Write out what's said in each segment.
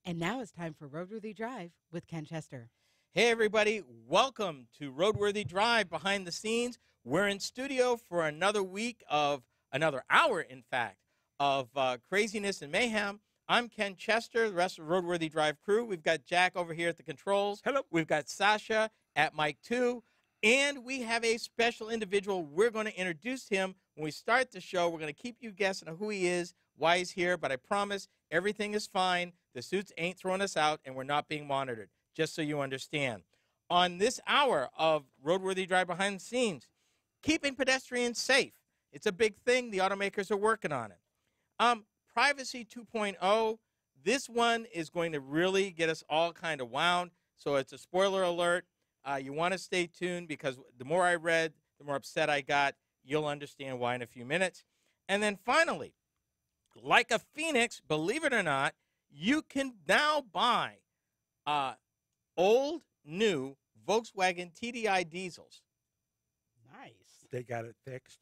And now it's time for RoadWorthy Drive with Ken Chester. Hey, everybody. Welcome to RoadWorthy Drive behind the scenes. We're in studio for another hour, in fact, of craziness and mayhem. I'm Ken Chester, the rest of the RoadWorthy Drive crew. We've got Jack over here at the controls. Hello. We've got Sasha at mic 2. And we have a special individual. We're going to introduce him when we start the show. We're going to keep you guessing who he is, why he's here, but I promise everything is fine. The suits ain't throwing us out, and we're not being monitored, just so you understand. On this hour of RoadWorthy Drive behind the scenes, keeping pedestrians safe. It's a big thing. The automakers are working on it. Privacy 2.0. This one is going to really get us all kind of wound, so it's a spoiler alert. You want to stay tuned because the more I read, the more upset I got. You'll understand why in a few minutes. And then finally, like a phoenix, believe it or not, you can now buy old, new Volkswagen TDI diesels. Nice. They got it fixed.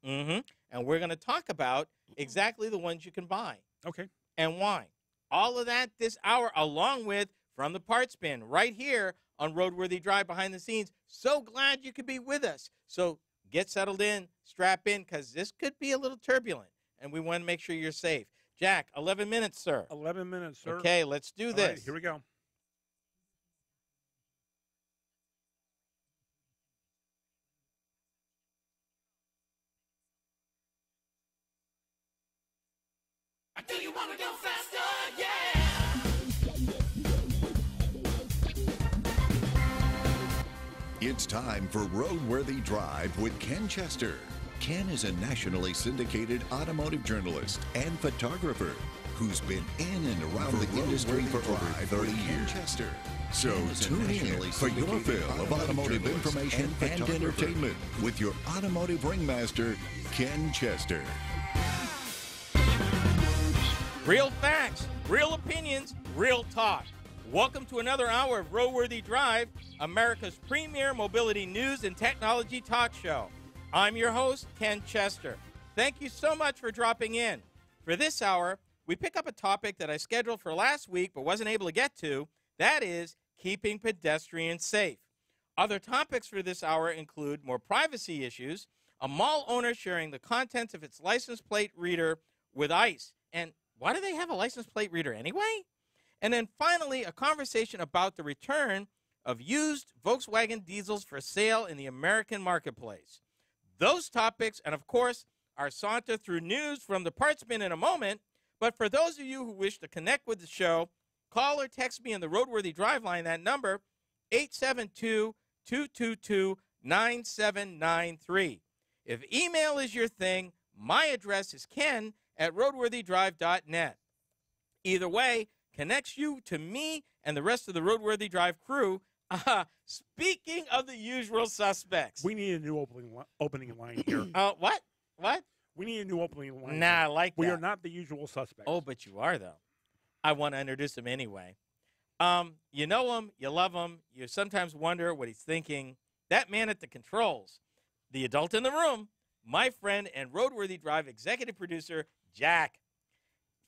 And we're going to talk about exactly the ones you can buy. Okay. And why. All of that this hour, along with From the Parts Bin, right here on RoadWorthy Drive behind the scenes. So glad you could be with us. So get settled in, strap in, because this could be a little turbulent, and we want to make sure you're safe. Jack, 11 minutes, sir. 11 minutes, sir. Okay, let's do this. All right, here we go. Do you want to go faster? Yeah! It's time for RoadWorthy Drive with Ken Chester. Ken is a nationally syndicated automotive journalist and photographer who's been in and around the industry for over 30 years. Chester. So tune in for your fill of automotive information and entertainment with your automotive ringmaster, Ken Chester. Real facts, real opinions, real talk. Welcome to another hour of RoadWorthy Drive, America's premier mobility news and technology talk show. I'm your host, Ken Chester. Thank you so much for dropping in. For this hour, we pick up a topic that I scheduled for last week but wasn't able to get to. That is keeping pedestrians safe. Other topics for this hour include more privacy issues, a mall owner sharing the contents of its license plate reader with ICE. And why do they have a license plate reader anyway? And then finally, a conversation about the return of used Volkswagen diesels for sale in the American marketplace. Those topics, and of course, our saunter through news from the parts bin in a moment. But for those of you who wish to connect with the show, call or text me on the RoadWorthy Drive line, that number, 872-222-9793. If email is your thing, my address is ken@roadworthydrive.net. Either way, connects you to me and the rest of the RoadWorthy Drive crew. Speaking of the usual suspects. We need a new opening line here. What? What? We need a new opening line. Nah, I here. like that. We are not the usual suspects. Oh, but you are, though. I want to introduce him anyway. You know him. You love him. You sometimes wonder what he's thinking. That man at the controls, the adult in the room, my friend and RoadWorthy Drive executive producer, Jack.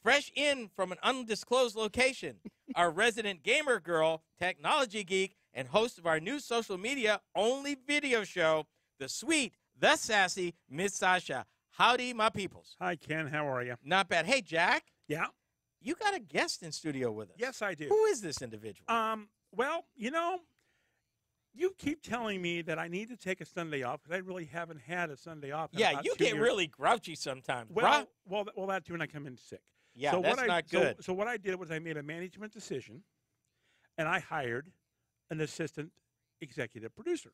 Fresh in from an undisclosed location, our resident gamer girl, technology geek, and host of our new social media-only video show, the sweet, the sassy Miss Sasha. Howdy, my peoples. Hi, Ken. How are you? Not bad. Hey, Jack. Yeah? You got a guest in studio with us. Yes, I do. Who is this individual? Well, you keep telling me that I need to take a Sunday off because I really haven't had a Sunday off. Yeah, you get really grouchy sometimes, well, that too when I come in sick. Yeah, so that's not good. So what I did was I made a management decision, and I hired an assistant executive producer.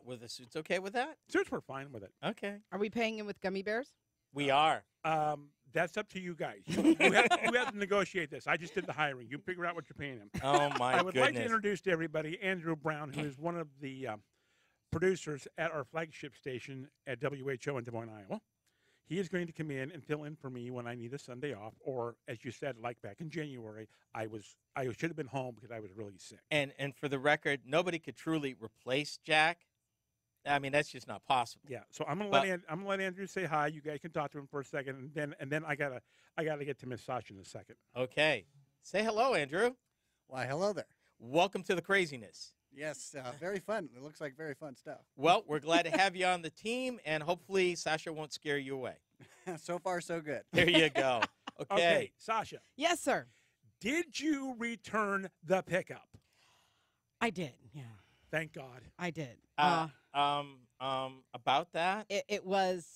Were the suits okay with that? Suits were fine with it. Okay. Are we paying him with gummy bears? We are. That's up to you guys. You have to negotiate this. I just did the hiring. You figure out what you're paying him. Oh, my I would goodness. like to introduce to everybody Andrew Brown, who is one of the producers at our flagship station at WHO in Des Moines, Iowa. He is going to come in and fill in for me when I need a Sunday off, or as you said, like back in January, I should have been home because I was really sick. And for the record, nobody could truly replace Jack. I mean, that's just not possible. Yeah, so I'm gonna let Andrew say hi. You guys can talk to him for a second, and then I gotta get to Miss Sasha in a second. Okay. Say hello, Andrew. Why, hello there. Welcome to the craziness. Yes, very fun. It looks like very fun stuff. Well, we're glad to have you on the team, and hopefully Sasha won't scare you away. So far, so good. There you go. Okay, Sasha, Yes, sir. did you return the pickup? I did. Yeah, Thank God. I did. About that? It was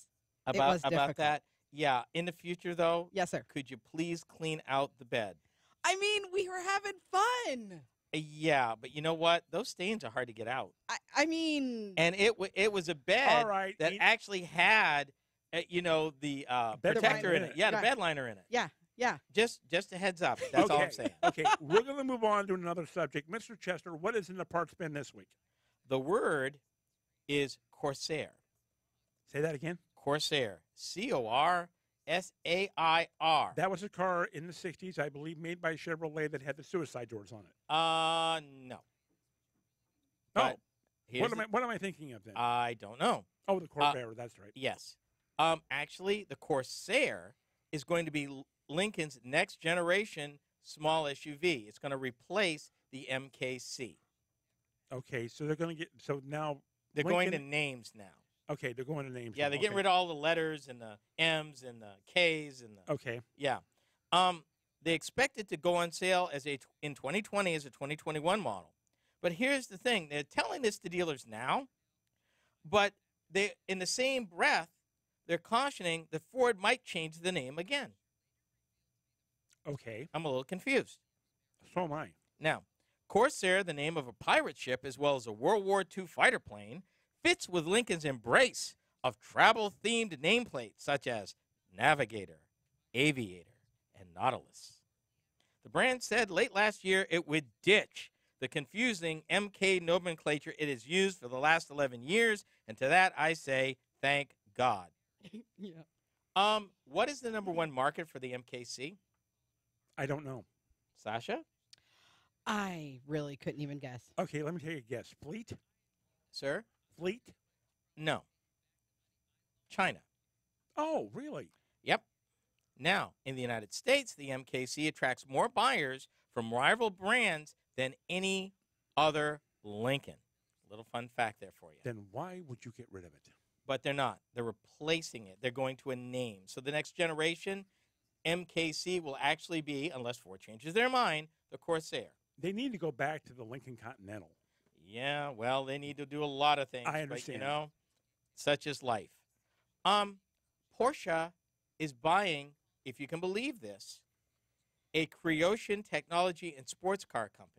About difficult. that? Yeah. In the future, though, Yes, sir. could you please clean out the bed? I mean, we were having fun. Yeah, but you know what? Those stains are hard to get out. I mean, And it was a bed All right. that actually had, the Bed protector liner in in it. it. Yeah, the Right. bed liner in it. yeah. Just a heads up. That's all I'm saying. Okay, we're going to move on to another subject. Mr. Chester, what is in the parts bin this week? The word is Corsair. Say that again. Corsair. Corsair. That was a car in the 60s, I believe, made by Chevrolet that had the suicide doors on it. No. Oh, But here's what am I thinking of then? I don't know. Oh, the Corvair, that's right. Yes. Actually, the Corsair is going to be Lincoln's next generation small SUV. It's going to replace the MKC. Okay, so they're going to get, so now. They're going to Lincoln- names now. Okay, they're going to names. Yeah, now. they're getting rid of all the letters and the M's and the K's and the. Okay. Yeah. They expect it to go on sale in 2020 as a 2021 model. But here's the thing. They're telling this to dealers now, but they, in the same breath, they're cautioning that Ford might change the name again. Okay. I'm a little confused. So am I. Now, Corsair, the name of a pirate ship as well as a World War II fighter plane, fits with Lincoln's embrace of travel-themed nameplates such as Navigator, Aviator, and Nautilus. The brand said late last year it would ditch the confusing MK nomenclature it has used for the last 11 years, and to that I say, thank God. Yeah. What is the number one market for the MKC? I don't know. Sasha? I really couldn't even guess. Okay, let me take a guess. Fleet? Sir? Fleet? No. China. Oh, really? Yep. Now, in the United States, the MKC attracts more buyers from rival brands than any other Lincoln. Little fun fact there for you. Then why would you get rid of it? But they're not. They're replacing it. They're going to a name. So the next generation, MKC will actually be, unless Ford changes their mind, the Corsair. They need to go back to the Lincoln Continental. Yeah, well, they need to do a lot of things. I But, understand. such is life. Porsche is buying, if you can believe this, a Creation technology and sports car company.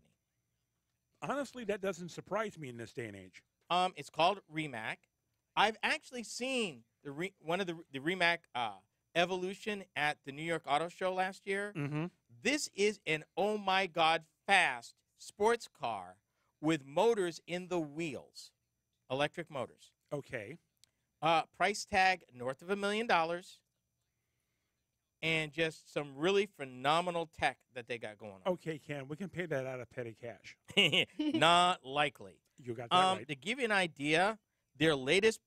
Honestly, that doesn't surprise me in this day and age. It's called Rimac. I've actually seen one of the Rimac Evolution at the New York Auto Show last year. Mm-hmm. This is an oh my God fast sports car with motors in the wheels, electric motors. Okay. Price tag north of $1 million, and just some really phenomenal tech that they got going on. Okay, Ken, we can pay that out of petty cash. Not likely. You got that right. To give you an idea, their latest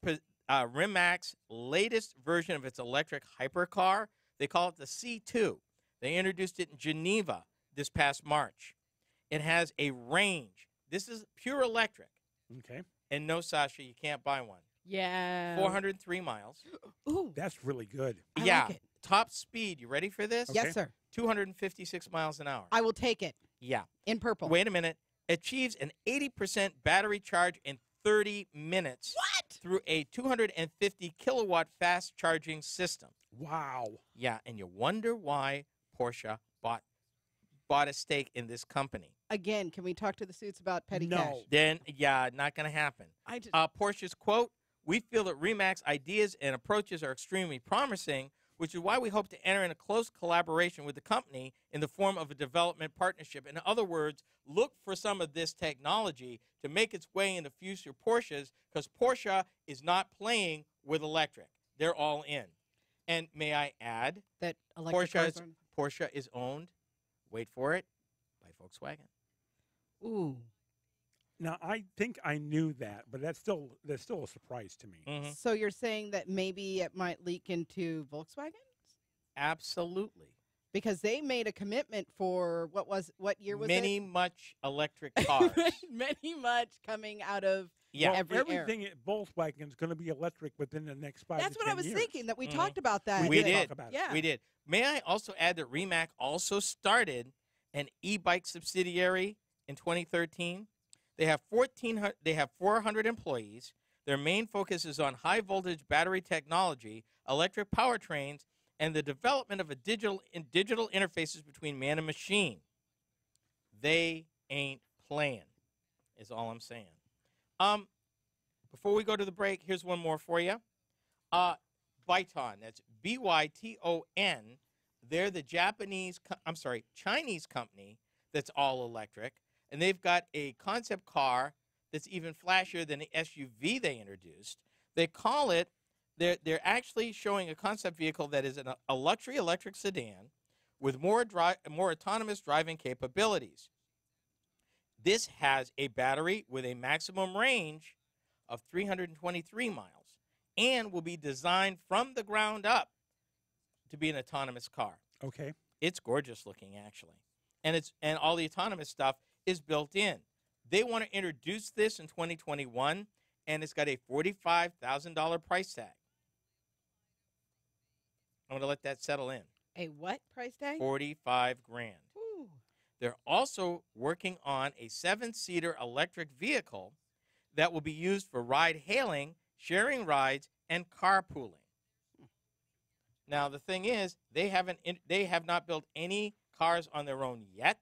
Rimac's latest version of its electric hypercar, they call it the C2. They introduced it in Geneva this past March. It has a range. This is pure electric. Okay. And no, Sasha, you can't buy one. Yeah. 403 miles. Ooh. That's really good. I Yeah. like it. Top speed. You ready for this? Okay. Yes, sir. 256 miles an hour. I will take it Yeah. in purple. Wait a minute. Achieves an 80% battery charge in 30 minutes. What? Through a 250 kilowatt fast charging system. Wow. Yeah, and you wonder why Porsche bought a stake in this company. Again, can we talk to the suits about petty No. cash? Then, yeah, not going to happen. I just, Porsche's quote, "We feel that Remac's ideas and approaches are extremely promising, which is why we hope to enter in a close collaboration with the company in the form of a development partnership." In other words, look for some of this technology to make its way into future Porsches, because Porsche is not playing with electric. They're all in. And may I add, that electric cars aren't- Porsche is owned, wait for it, by Volkswagen. Ooh. Now I think I knew that, but that's still a surprise to me. Mhm. So you're saying that maybe it might leak into Volkswagen? Absolutely. Because they made a commitment for what year was Many it? much electric cars. Many much coming out of Yeah. Well, every era. everything at Volkswagen is going to be electric within the next 5 That's to what 10 I was years. thinking, that we Mhm. talked about that. We did did. talk about it. Yeah. We did. May I also add that Rimac also started an e-bike subsidiary in 2013. They have 400 employees. Their main focus is on high voltage battery technology, electric powertrains, and the development of digital interfaces between man and machine. They ain't playing, is all I'm saying. Before we go to the break, here's one more for you. Byton, that's Byton. They're the Chinese company that's all electric, and they've got a concept car that's even flashier than the SUV they introduced. They call it, they're actually showing a concept vehicle that is a luxury electric sedan with more autonomous driving capabilities. This has a battery with a maximum range of 323 miles and will be designed from the ground up to be an autonomous car. Okay. It's gorgeous looking, actually. And all the autonomous stuff is built in. They want to introduce this in 2021, and it's got a $45,000 price tag. I'm going to let that settle in. A what price tag? 45 grand. Ooh. They're also working on a 7-seater electric vehicle that will be used for ride-hailing, sharing rides, and carpooling. Now, the thing is, they have not built any cars on their own yet,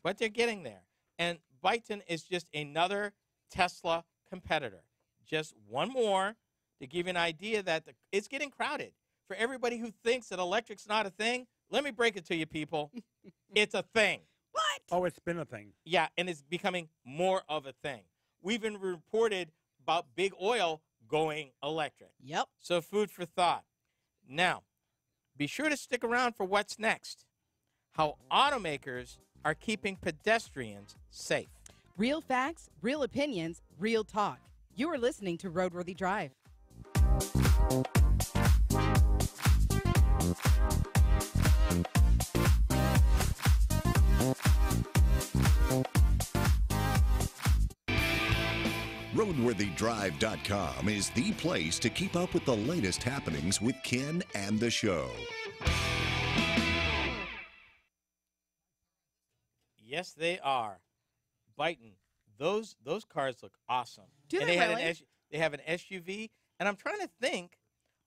but they're getting there. And Byton is just another Tesla competitor. Just one more to give you an idea that it's getting crowded. For everybody who thinks that electric's not a thing, let me break it to you, people. It's a thing. What? Oh, it's been a thing. Yeah, and it's becoming more of a thing. We've been reported about big oil going electric. Yep. So food for thought. Now, be sure to stick around for what's next. How automakers are keeping pedestrians safe. Real facts, real opinions, real talk. You are listening to Roadworthy Drive. RoadWorthyDrive.com is the place to keep up with the latest happenings with Ken and the show. Yes, they are. Byton, those cars look awesome. Do And they have really? they have an SUV, and I'm trying to think.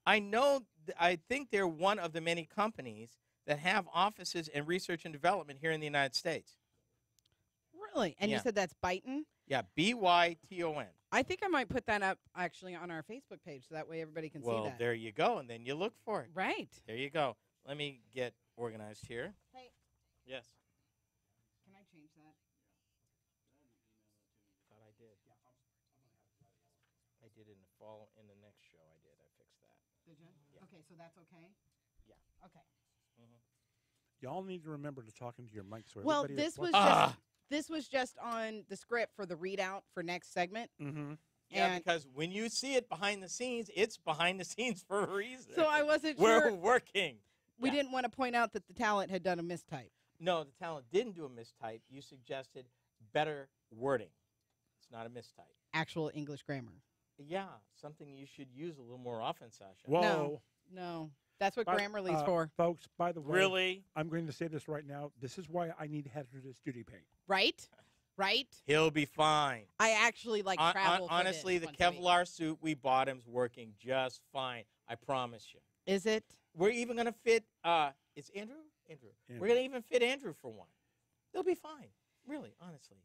I think they're one of the many companies that have offices and research and development here in the United States. Really? And Yeah. you said that's Byton? Yeah, Byton. I think I might put that up actually on our Facebook page so that way everybody can see Well, that. there you go, and then you look for it. Right. There you go. Let me get organized here. Hey, Yes. can I change that? Thought I did. I did in the next show. I did. I fixed that. Did you? Yeah. Okay, so that's okay? Yeah. Okay. Y'all need to remember to talk into your mic. So Well, everybody this was that's just this was just on the script for the readout for next segment. Mm-hmm. Yeah, And- because when you see it behind the scenes, it's behind the scenes for a reason. So I wasn't We're sure. working. We Yeah. didn't want to point out that the talent had done a mistype. No, the talent didn't do a mistype. You suggested better wording. It's not a mistype. Actual English grammar. Yeah, something you should use a little more often, Sasha. Whoa. No, that's what By- Grammarly's for, Folks, by the way, Really? I'm going to say this right now. This is why I need hazardous duty pay. right? Right? He'll be fine. I actually like travel. for Honestly, this the once a week. Kevlar suit we bought him's working just fine. I promise you. Is it? We're even going to fit, it's Andrew? Andrew. Andrew. We're going to even fit Andrew for one. They'll be fine. Really, honestly.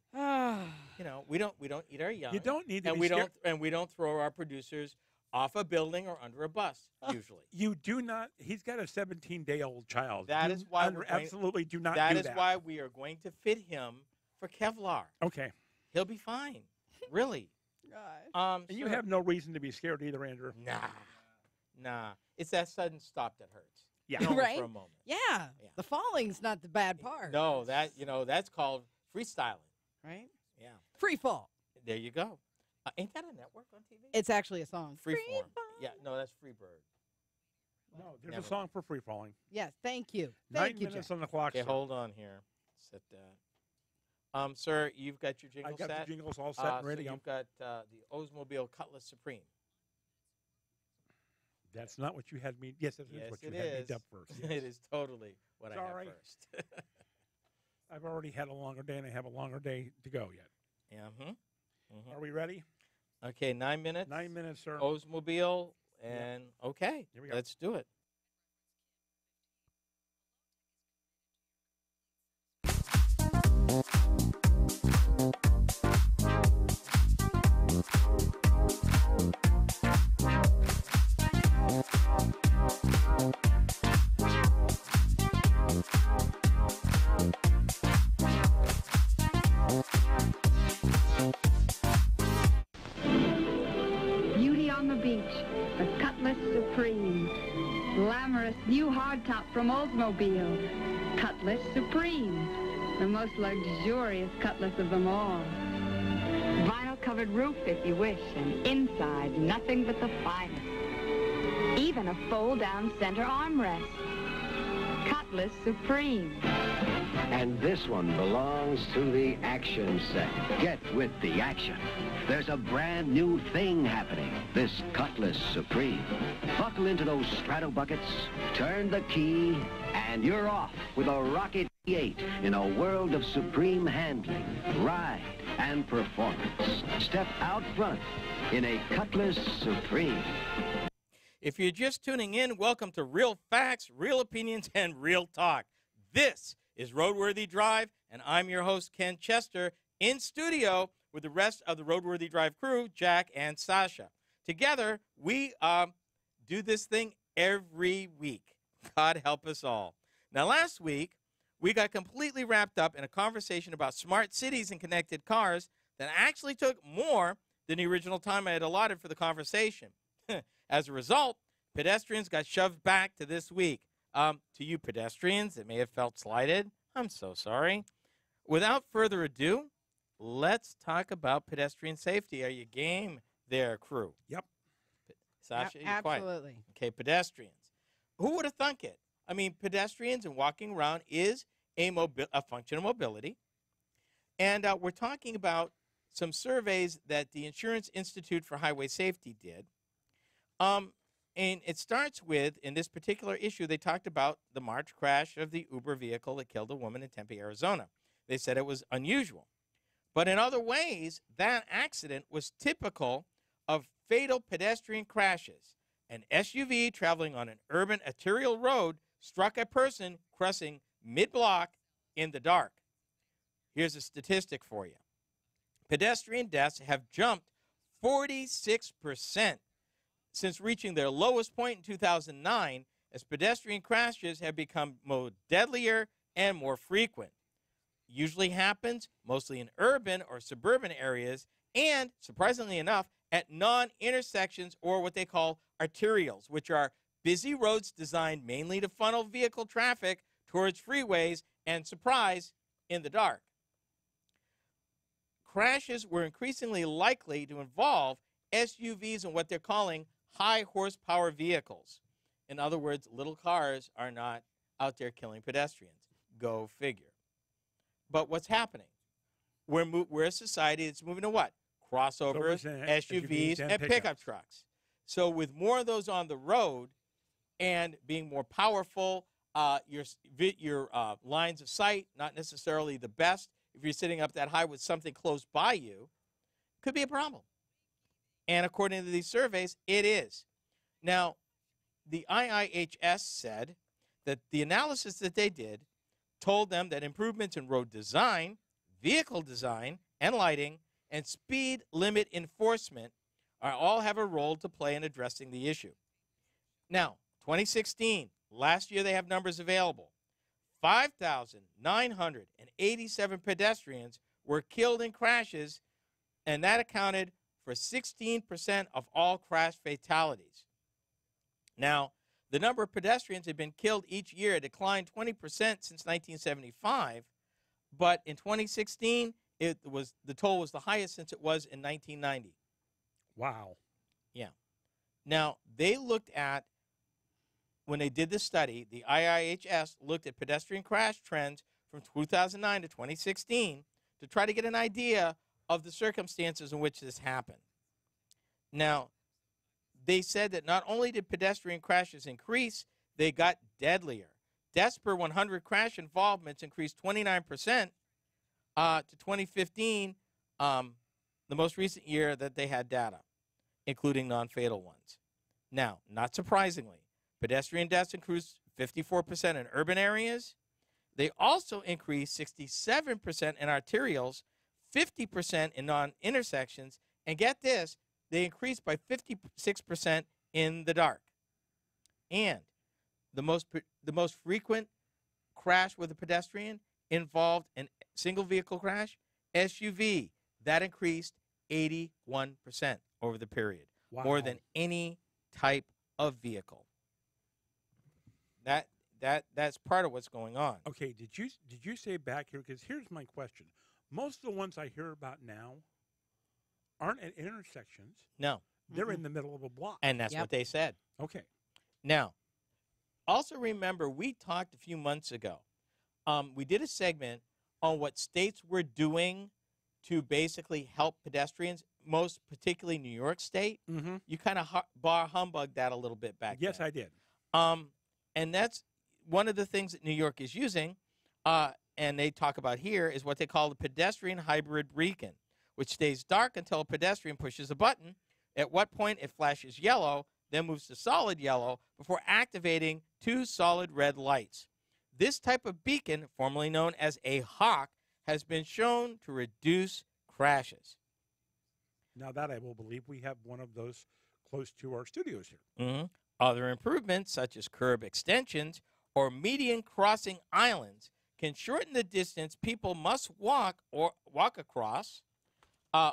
You know, we don't eat our young. You don't need to and be we scared. we don't throw our producers off a building or under a bus usually. You do not. He's got a 17-day-old child. That You is why we're going- absolutely do not That do is that. why we are going to fit him for Kevlar. Okay. He'll be fine. Really. Gosh. And you So- have no reason to be scared either, Andrew. Nah. It's that sudden stop that hurts. Yeah. Only Right? For a moment. Yeah. The falling's not the bad part. No, that's called freestyling. Right? Yeah. Free fall. There you go. Ain't that a network on TV? It's actually a song. Freeform. fall. Yeah. No, that's Freebird. No, there's Never a song for free falling. Yes, thank you. 9 Thank you, minutes Jack. on the clock. Okay, sir. hold on here. Set that. Sir, you've got your jingle I got set. the jingles all set and ready So to go. you've got the Oldsmobile Cutlass Supreme. That's not what you had me. Yes, that is Yes, what you it had me is. dub first. Yes. It is totally what I Sorry. have first. I've already had a longer day, and I have a longer day to go yet. Yeah. Are we ready? Okay, 9 minutes. 9 minutes, sir. Oldsmobile, and okay, Here we go. let's do it. Beauty on the beach, the Cutlass Supreme. Glamorous new hardtop from Oldsmobile. Cutlass Supreme, the most luxurious Cutlass of them all. Vinyl covered roof if you wish, and inside nothing but the finest. Even a fold down center armrest. Cutlass Supreme. And this one belongs to the action set. Get with the action. There's a brand new thing happening. This Cutlass Supreme. Buckle into those straddle buckets, turn the key, and you're off with a rocket 8 in a world of supreme handling, ride, and performance. Step out front in a Cutlass Supreme. If you're just tuning in, welcome to Real Facts, Real Opinions, and Real Talk. This is RoadWorthy Drive, and I'm your host, Ken Chester, in studio with the rest of the RoadWorthy Drive crew, Jack and Sasha. Together, we do this thing every week. God help us all. Now, last week, we got completely wrapped up in a conversation about smart cities and connected cars that actually took more than the original time I had allotted for the conversation. As a result, pedestrians got shoved back to this week. To you pedestrians that may have felt slighted, I'm so sorry. Without further ado, let's talk about pedestrian safety. Are you game there, crew? Yep. Sasha, you're quiet. Absolutely. Okay, pedestrians. Who would have thunk it? I mean, pedestrians and walking around is a function of mobility. And we're talking about some surveys that the Insurance Institute for Highway Safety did. And it starts with, in this particular issue, they talked about the March crash of the Uber vehicle that killed a woman in Tempe, Arizona. They said it was unusual. But in other ways, that accident was typical of fatal pedestrian crashes. An SUV traveling on an urban arterial road struck a person crossing mid-block in the dark. Here's a statistic for you. Pedestrian deaths have jumped 46% since reaching their lowest point in 2009, as pedestrian crashes have become more deadlier and more frequent. Usually happens mostly in urban or suburban areas and, surprisingly enough, at non-intersections or what they call arterials, which are busy roads designed mainly to funnel vehicle traffic towards freeways and, surprise, in the dark. Crashes were increasingly likely to involve SUVs and what they're calling high horsepower vehicles. In other words, little cars are not out there killing pedestrians. Go figure. But what's happening? We're a society that's moving to what? Crossovers, SUVs, and pickup trucks. So with more of those on the road and being more powerful, your lines of sight, not necessarily the best. If you're sitting up that high with something close by you, could be a problem. And according to these surveys, it is. Now, the IIHS said that the analysis that they did told them that improvements in road design, vehicle design, and lighting, and speed limit enforcement all have a role to play in addressing the issue. Now, 2016, last year they have numbers available. 5,987 pedestrians were killed in crashes, and that accounted for 16% of all crash fatalities. Now, the number of pedestrians had been killed each year declined 20% since 1975, but in 2016, the toll was the highest since it was in 1990. Wow. Yeah. Now, they looked at when they did this study, the IIHS looked at pedestrian crash trends from 2009 to 2016 to try to get an idea of the circumstances in which this happened. Now, they said that not only did pedestrian crashes increase, they got deadlier. Deaths per 100 crash involvements increased 29% to 2015, the most recent year that they had data, including non-fatal ones. Now, not surprisingly, pedestrian deaths increased 54% in urban areas. They also increased 67% in arterials, 50% in non-intersections, and get this, they increased by 56% in the dark. And the most frequent crash with a pedestrian involved a single vehicle crash, SUV. That increased 81% over the period, more than any type of vehicle. That's part of what's going on. Okay, did you say back here? Because here's my question: most of the ones I hear about now aren't at intersections. No, they're in the middle of a block, and that's what they said. Okay. Now, also remember, we talked a few months ago. We did a segment on what states were doing to basically help pedestrians, most particularly New York State. Mm-hmm. You kind of bar humbugged that a little bit back then. Yes, I did. And that's one of the things that New York is using, and they talk about here, is what they call the pedestrian hybrid beacon, which stays dark until a pedestrian pushes a button, at what point it flashes yellow, then moves to solid yellow before activating two solid red lights. This type of beacon, formerly known as a hawk, has been shown to reduce crashes. Now that I will believe, we have one of those close to our studios here. Mm-hmm. Other improvements, such as curb extensions or median crossing islands, can shorten the distance people must walk across,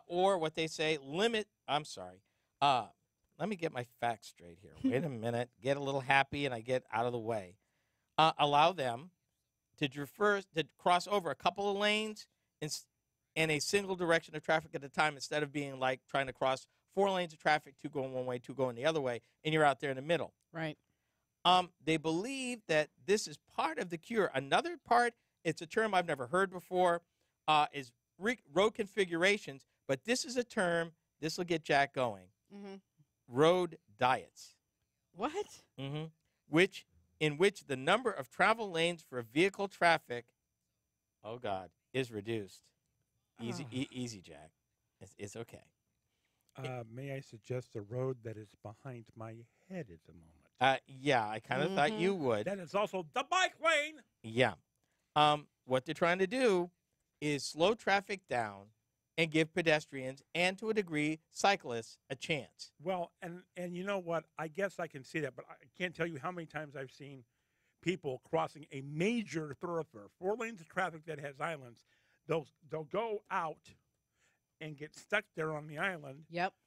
or what they say, limit. I'm sorry. Let me get my facts straight here. Wait a minute. Get a little happy, and I get out of the way. Allow them to cross over a couple of lanes in a single direction of traffic at a time, instead of being like trying to cross 4 lanes of traffic, 2 going one way, 2 going the other way, and you're out there in the middle. Right. They believe that this is part of the cure. Another part, it's a term I've never heard before, is road configurations, but this is a term, this will get Jack going, road diets. What? In which the number of travel lanes for vehicle traffic, oh God, is reduced. Easy, Jack. It's okay. May I suggest a road that is behind my head at the moment? Yeah, I kind of thought you would. That is also the bike lane. Yeah. What they're trying to do is slow traffic down and give pedestrians and, to a degree, cyclists a chance. Well, and you know what? I guess I can see that, but I can't tell you how many times I've seen people crossing a major thoroughfare, 4 lanes of traffic that has islands. They'll go out and get stuck there on the island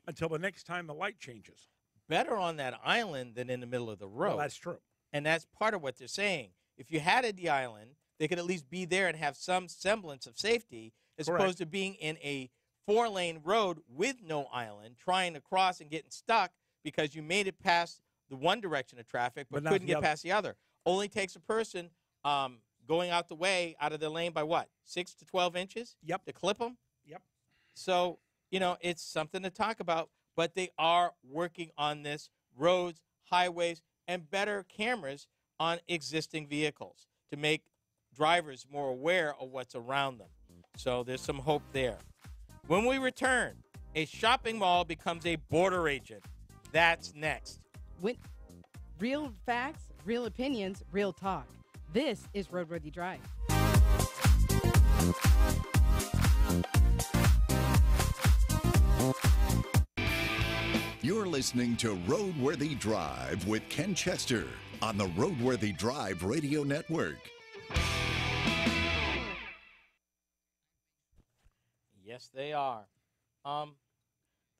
until the next time the light changes. Better on that island than in the middle of the road. Well, that's true. And that's part of what they're saying. If you had the island, they could at least be there and have some semblance of safety, as opposed to being in a 4-lane road with no island, trying to cross and getting stuck because you made it past the one direction of traffic but couldn't get past the other. Only takes a person going out the way, out of the lane by what, 6 to 12 inches? Yep. To clip them? Yep. So, it's something to talk about, but they are working on this, roads, highways, and better cameras on existing vehicles to make drivers more aware of what's around them. So there's some hope there. When we return, a shopping mall becomes a border agent. That's next. Real facts, real opinions, real talk. This is RoadWorthy Drive. You're listening to RoadWorthy Drive with Ken Chester on the RoadWorthy Drive Radio Network. Yes, they are. The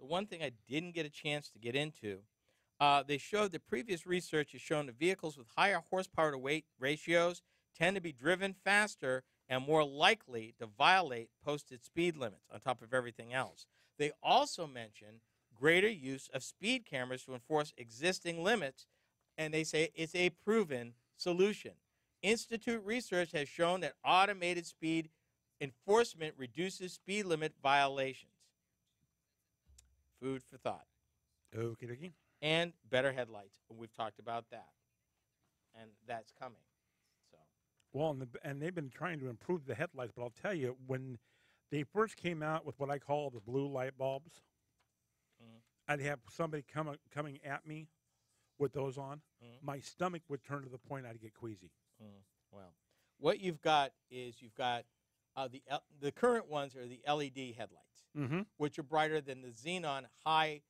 one thing I didn't get a chance to get into, they showed that previous research has shown that vehicles with higher horsepower to weight ratios tend to be driven faster and more likely to violate posted speed limits on top of everything else. They also mentioned greater use of speed cameras to enforce existing limits and they say it's a proven solution. Institute research has shown that automated speed enforcement reduces speed limit violations. Food for thought. Okie dokie. And better headlights. We've talked about that. And that's coming. So, Well, and they've been trying to improve the headlights, but I'll tell you, when they first came out with what I call the blue light bulbs, I'd have somebody coming at me with those on. My stomach would turn to the point I'd get queasy. well, what you've got is the current ones are the LED headlights, which are brighter than the xenon high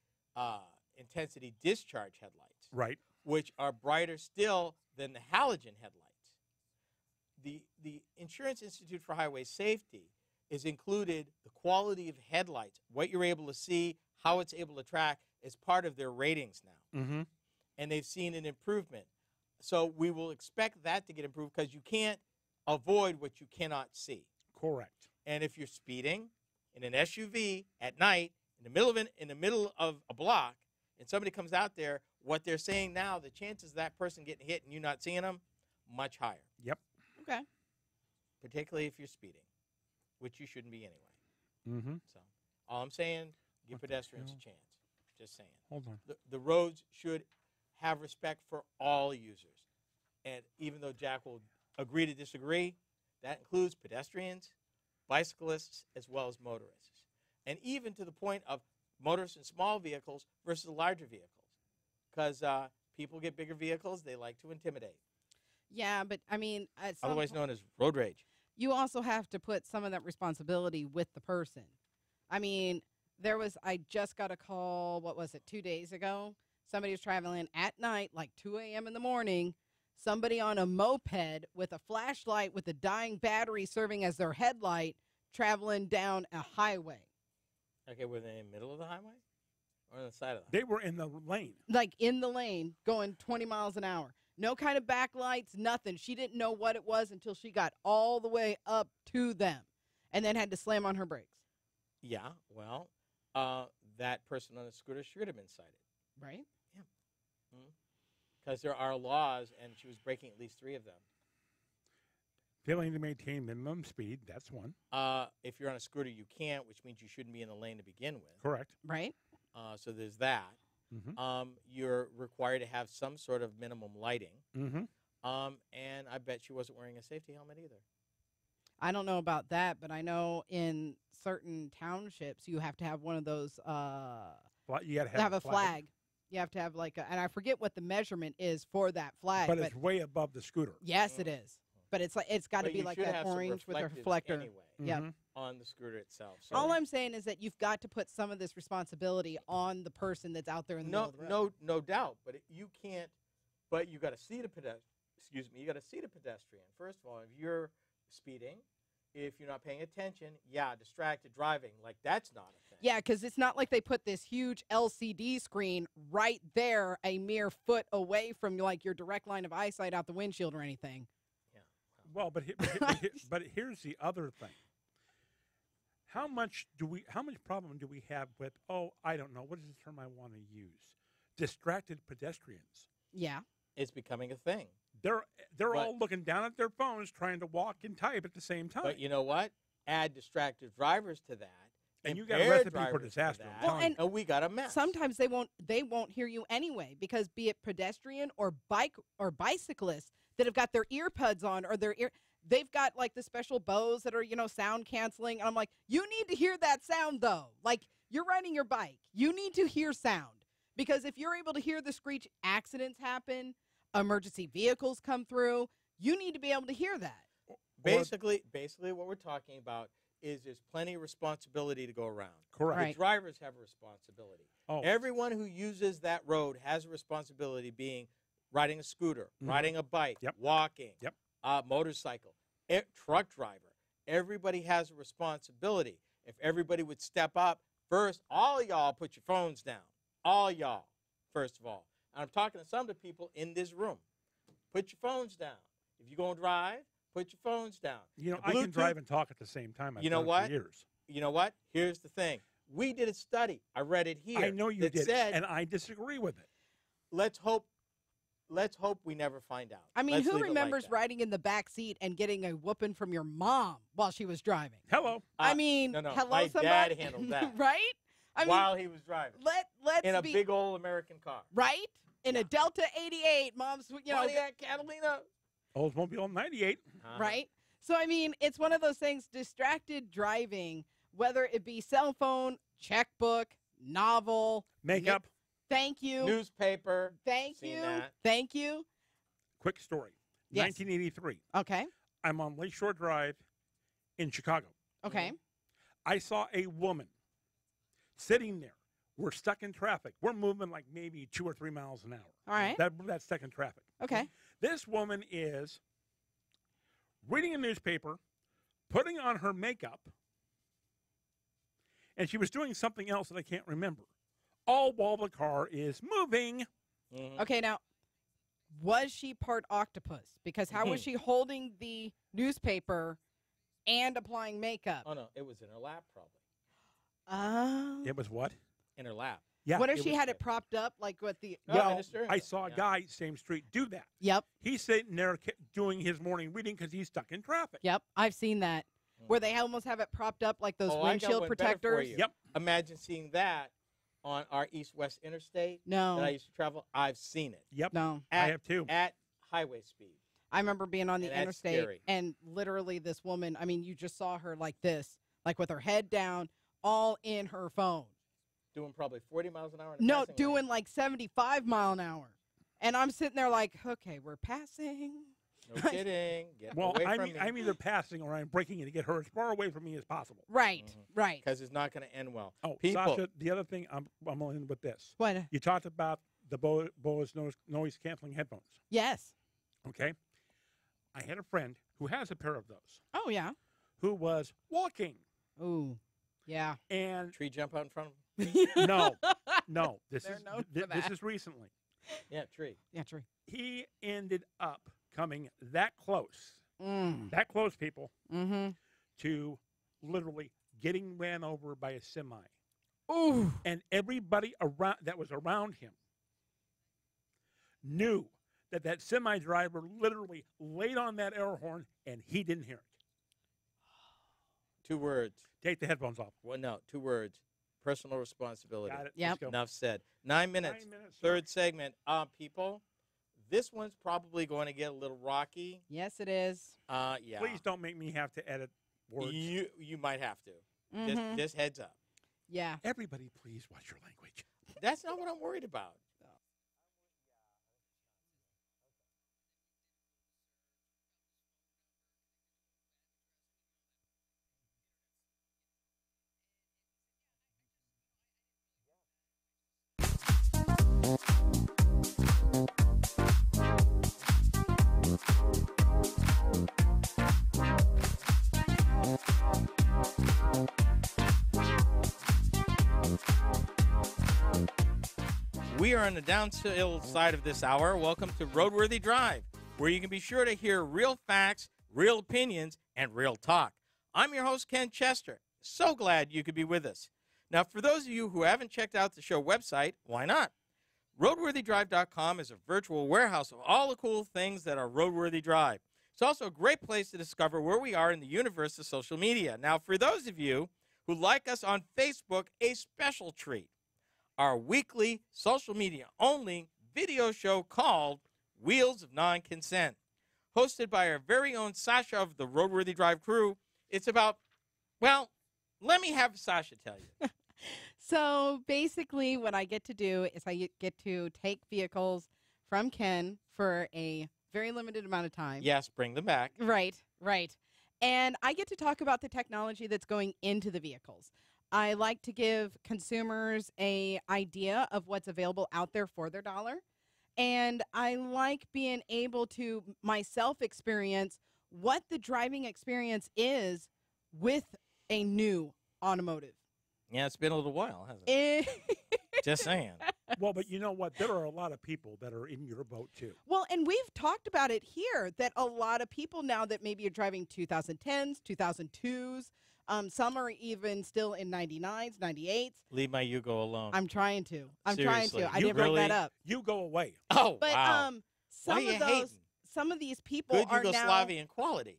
intensity discharge headlights, Right. which are brighter still than the halogen headlights. The Insurance Institute for Highway Safety is included the quality of headlights, what you're able to see, how it's able to track, as part of their ratings now. And they've seen an improvement. So we will expect that to get improved because you can't avoid what you cannot see. Correct. And if you're speeding in an SUV at night in the middle of a block, and somebody comes out there, what they're saying now, the chances of that person getting hit and you not seeing them, much higher. Yep. Okay. Particularly if you're speeding, which you shouldn't be anyway. Mm-hmm. So all I'm saying, give What the pedestrians hell? a chance. Just saying. Hold on. The roads should have respect for all users. And even though Jack will agree to disagree, that includes pedestrians, bicyclists, as well as motorists. And even to the point of motorists in small vehicles versus larger vehicles. Because people get bigger vehicles, they like to intimidate. Yeah, but I mean, at some Otherwise po- known as road rage. you also have to put some of that responsibility with the person. I mean, I just got a call, 2 days ago? Somebody was traveling at night, like 2 a.m. in the morning. Somebody on a moped with a flashlight with a dying battery serving as their headlight traveling down a highway. Okay, were they in the middle of the highway? Or on the side of the highway? They were in the lane. Like in the lane, going 20 miles an hour. No kind of backlights, nothing. She didn't know what it was until she got all the way up to them and then had to slam on her brakes. Yeah, well, that person on the scooter should have been cited. Right? Because there are laws, and she was breaking at least 3 of them. Failing to maintain minimum speed, that's one. If you're on a scooter, you can't, which means you shouldn't be in the lane to begin with. Correct. Right? So there's that. Mm-hmm. You're required to have some sort of minimum lighting. Mm-hmm. And I bet she wasn't wearing a safety helmet either. I don't know about that, but I know in certain townships you have to have one of those You got to have a flag. You have to have and I forget what the measurement is for that flag. But it's way above the scooter. Yes, it is. But it's got to But be you like should that have some orange with a reflectives reflector. anyway Yeah. Mhm. on the scooter itself. So All I'm saying is that you've got to put some of this responsibility on the person that's out there in the middle of the road. no doubt. But you can't. But you got to see the pedestrian. Excuse me. You got to see the pedestrian. First of all, if you're speeding, if you're not paying attention, distracted driving, that's not a thing. Yeah, because it's not like they put this huge LCD screen right there, a mere foot away from your direct line of eyesight out the windshield or anything. Well, but here's the other thing. How much problem do we have with, I don't know, what is the term I want to use? Distracted pedestrians. Yeah. It's becoming a thing. They're all looking down at their phones trying to walk and type at the same time. But you know what? Add distracted drivers to that. And you got a impaired recipe for drivers to disaster. that, I'm telling you. and we got a mess. Sometimes they won't hear you anyway, because be it pedestrian or bike or bicyclists that have got their earbuds on or they've got the special Bose that are, sound canceling. And I'm like, you need to hear that sound though. You're riding your bike. You need to hear sound, because if you're able to hear the screech, accidents happen, emergency vehicles come through. You need to be able to hear that. Basically, what we're talking about is there's plenty of responsibility to go around. Correct. Right. The drivers have a responsibility. Oh. Everyone who uses that road has a responsibility, being riding a scooter, riding a bike, walking, motorcycle, truck driver. Everybody has a responsibility. If everybody would step up, first, all y'all put your phones down. All y'all, first of all. And I'm talking to some of the people in this room. Put your phones down. If you're going to drive, put your phones down. I can drive and talk at the same time. I've You know done it what? For years. You know what? Here's the thing. We did a study. I read it here. I know you that did, said, and I disagree with it. let's hope let's hope we never find out. I mean, Let's who leave it like remembers that. riding in the back seat and getting a whooping from your mom while she was driving? Hello. I mean, no, hello, my somebody. dad handled that Right? I mean, while he was driving let's in a be big old American car. right in a Delta 88. Mom's, Pontiac Catalina. Oldsmobile 98. right? So I mean, it's one of those things. Distracted driving, whether it be cell phone, checkbook, novel, Makeup. Thank you. Newspaper. Thank Seen you. that. Thank you. Quick story. Yes. 1983. Okay. I'm on Lakeshore Drive in Chicago. Okay. I saw a woman sitting there. We're stuck in traffic. We're moving like maybe 2 or 3 miles an hour. All right. That's stuck in traffic. Okay. This woman is reading a newspaper, putting on her makeup, and she was doing something else that I can't remember. All while the car is moving. Mhm. Okay. Now, was she part octopus? Because how was she holding the newspaper and applying makeup? Oh no, it was in her lap probably. It was what? In her lap. Yeah. What if she was- had it propped up like with the? Oh, Well, Minister? I saw a Yeah. guy, same street, do that. Yep. He's sitting there doing his morning reading because he's stuck in traffic. Yep. I've seen that where they almost have it propped up like those Oh, I got windshield one better for protectors. you. Yep. Imagine seeing that on our east-west interstate No. that I used to travel. I've seen it Yep. No. I have too. at highway speed. I remember being on the And that's interstate scary. and literally this woman, I mean, you just saw her like this, like with her head down, all in her phone. Doing probably 40 miles an hour. In a No, passing doing lane. like 75 mile an hour. And I'm sitting there like, okay, we're passing. No kidding. Get Well, away from me. I'm either passing or I'm braking it to get her as far away from me as possible. Right, right. Because it's not going to end well. Oh, People. Sasha, the other thing I'm in with this. What? You talked about the Bose noise canceling headphones. Yes. Okay. I had a friend who has a pair of those Oh, yeah. who was walking Ooh, yeah. and Tree jump out in front of him. no, this They're is known for this that. is recently. Yeah, tree. Yeah, true. He ended up coming that close, Mm. people, Mm-hmm. to literally getting ran over by a semi. Ooh. And everybody around that was around him knew that semi driver literally laid on that air horn and he didn't hear it. 2 words. Take the headphones off. Well, no, 2 words. Personal responsibility. Got it. Yep. Let's go. Enough said. 9 minutes. 9 minutes, sir. Third segment. People, this one's probably going to get a little rocky. Yes, it is. Yeah. Please don't make me have to edit words. You might have to. Mhm. Just heads up. Yeah. Everybody, please watch your language. That's not what I'm worried about. We are on the downhill side of this hour. Welcome to RoadWorthy Drive, where you can be sure to hear real facts, real opinions, and real talk. I'm your host, Ken Chester. So glad you could be with us. Now, for those of you who haven't checked out the show website, why not? RoadWorthyDrive.com is a virtual warehouse of all the cool things that are RoadWorthy Drive. It's also a great place to discover where we are in the universe of social media. Now, for those of you who like us on Facebook, a special treat. Our weekly social media only video show called Wheels of Non-Consent. Hosted by our very own Sasha of the RoadWorthy Drive crew. It's about, well, let me have Sasha tell you. So basically, what I get to do is I get to take vehicles from Ken for a very limited amount of time. Yes, bring them back. Right, right. And I get to talk about the technology that's going into the vehicles. I like to give consumers an idea of what's available out there for their dollar. And I like being able to myself experience what the driving experience is with a new automotive. Yeah, it's been a little while, hasn't it? Just saying. Well, but you know what? There are a lot of people that are in your boat, too. Well, and we've talked about it here that a lot of people now that maybe are driving 2010s, 2002s, some are even still in 99s, 98s. Leave my Yugo alone. I'm trying to. Seriously, I you didn't bring that really- up. You go away. Oh, But wow. Why some you of those, hating? some of these people Good are now. Yugoslavian quality.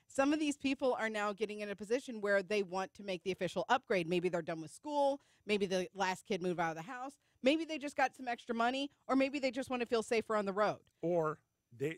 Some of these people are now getting in a position where they want to make the official upgrade. Maybe they're done with school. Maybe the last kid moved out of the house. Maybe they just got some extra money, or maybe they just want to feel safer on the road. Or their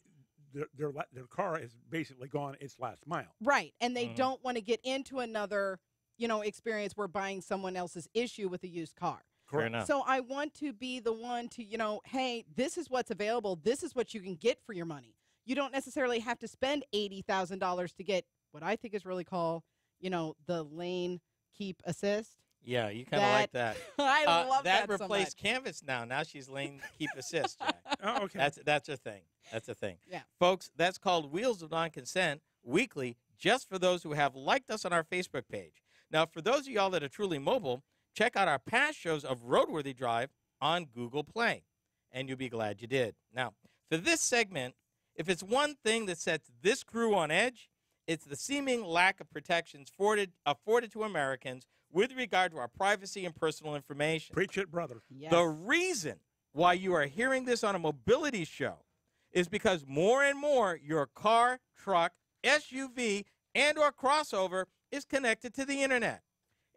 car is basically gone its last mile. Right. And they don't want to get into another, experience where buying someone else's issue with a used car. Fair enough. So I want to be the one to, hey, this is what's available. This is what you can get for your money. You don't necessarily have to spend $80,000 to get what I think is really called, the lane keep assist. Yeah, you kind of like that. I love that That so replaced much. Canvas now. Now she's lane keep assist, Jack. Oh, okay. That's a thing. That's a thing. Yeah. Folks, that's called Wheels of Non-Consent weekly, just for those who have liked us on our Facebook page. Now, for those of y'all that are truly mobile, check out our past shows of Roadworthy Drive on Google Play, and you'll be glad you did. Now, for this segment, if it's one thing that sets this crew on edge, it's the seeming lack of protections afforded to Americans with regard to our privacy and personal information. Preach it, brother. Yes. The reason why you are hearing this on a mobility show is because more and more your car, truck, SUV, and or crossover is connected to the internet.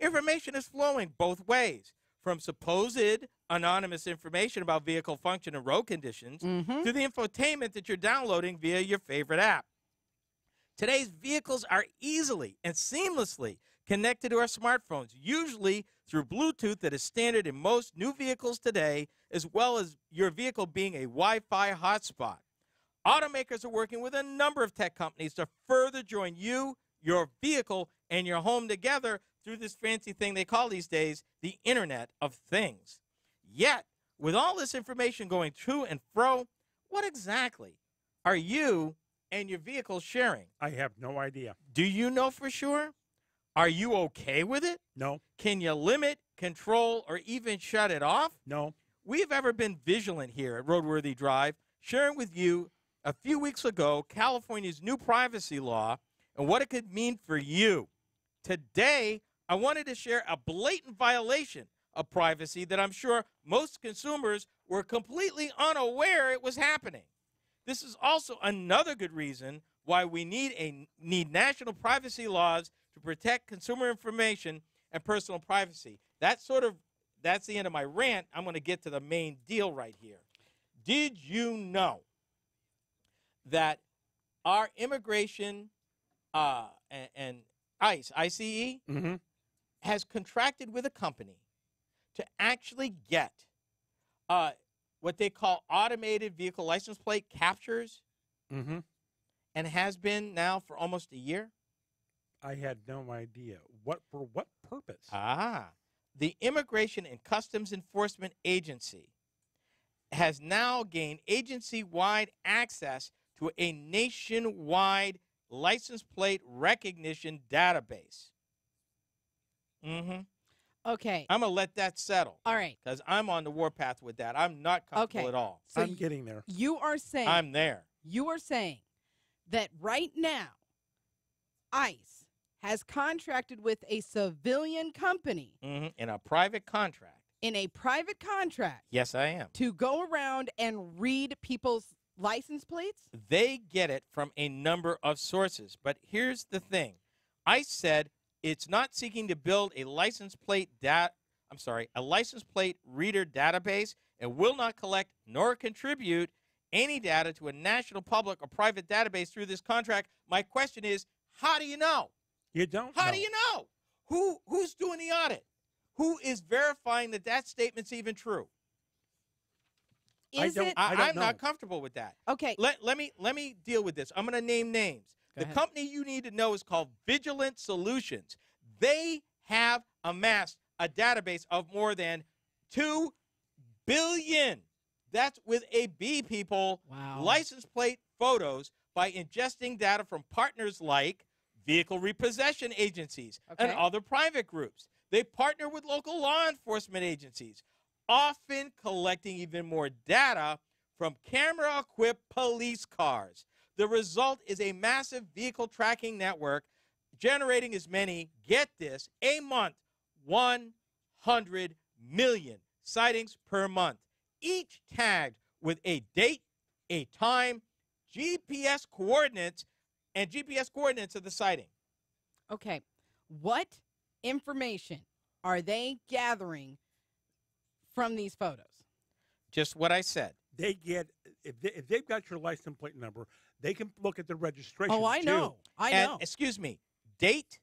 Information is flowing both ways, from supposed anonymous information about vehicle function and road conditions to the infotainment that you're downloading via your favorite app. Today's vehicles are easily and seamlessly connected to our smartphones, usually through Bluetooth that is standard in most new vehicles today, as well as your vehicle being a Wi-Fi hotspot. Automakers are working with a number of tech companies to further join you, your vehicle, and your home together through this fancy thing they call these days the Internet of Things. Yet, with all this information going to and fro, what exactly are you and your vehicle sharing? I have no idea. Do you know for sure? Are you okay with it? No. Can you limit, control, or even shut it off? No. We've ever been vigilant here at Roadworthy Drive, sharing with you a few weeks ago California's new privacy law and what it could mean for you. Today, I wanted to share a blatant violation of privacy that I'm sure most consumers were completely unaware it was happening. This is also another good reason why we need national privacy laws to protect consumer information and personal privacy. That's the end of my rant. I'm going to get to the main deal right here. Did you know that our immigration and ICE, has contracted with a company to actually get what they call automated vehicle license plate captures, and has been now for almost a year? I had no idea. For what purpose? The Immigration and Customs Enforcement Agency has now gained agency-wide access to a nationwide license plate recognition database. Okay. I'm going to let that settle. All right. Because I'm on the warpath with that. I'm not comfortable at all. So I'm getting there. You are saying. I'm there. You are saying that right now, ICE has contracted with a civilian company. In a private contract. In a private contract. Yes, I am. To go around and read people's license plates? They get it from a number of sources. But here's the thing. ICE said it's not seeking to build a license plate reader database and will not collect nor contribute any data to a national public or private database through this contract. My question is, how do you know? You don't How know. do you know? Who's doing the audit? Who is verifying that statement's even true? Is it? I'm not comfortable with that. Okay. Let me deal with this. I'm going to name names. The company you need to know is called Vigilant Solutions. They have amassed a database of more than 2 billion. That's with a B, people. Wow. License plate photos by ingesting data from partners like vehicle repossession agencies and other private groups. They partner with local law enforcement agencies, often collecting even more data from camera-equipped police cars. The result is a massive vehicle tracking network generating as many, get this, a month, 100 million sightings per month, each tagged with a date, a time, GPS coordinates, and GPS coordinates of the sighting. Okay. What information are they gathering from these photos? Just what I said. They get if they've got your license plate number, they can look at the registration. Oh, I too. know. I And, know. excuse me, date,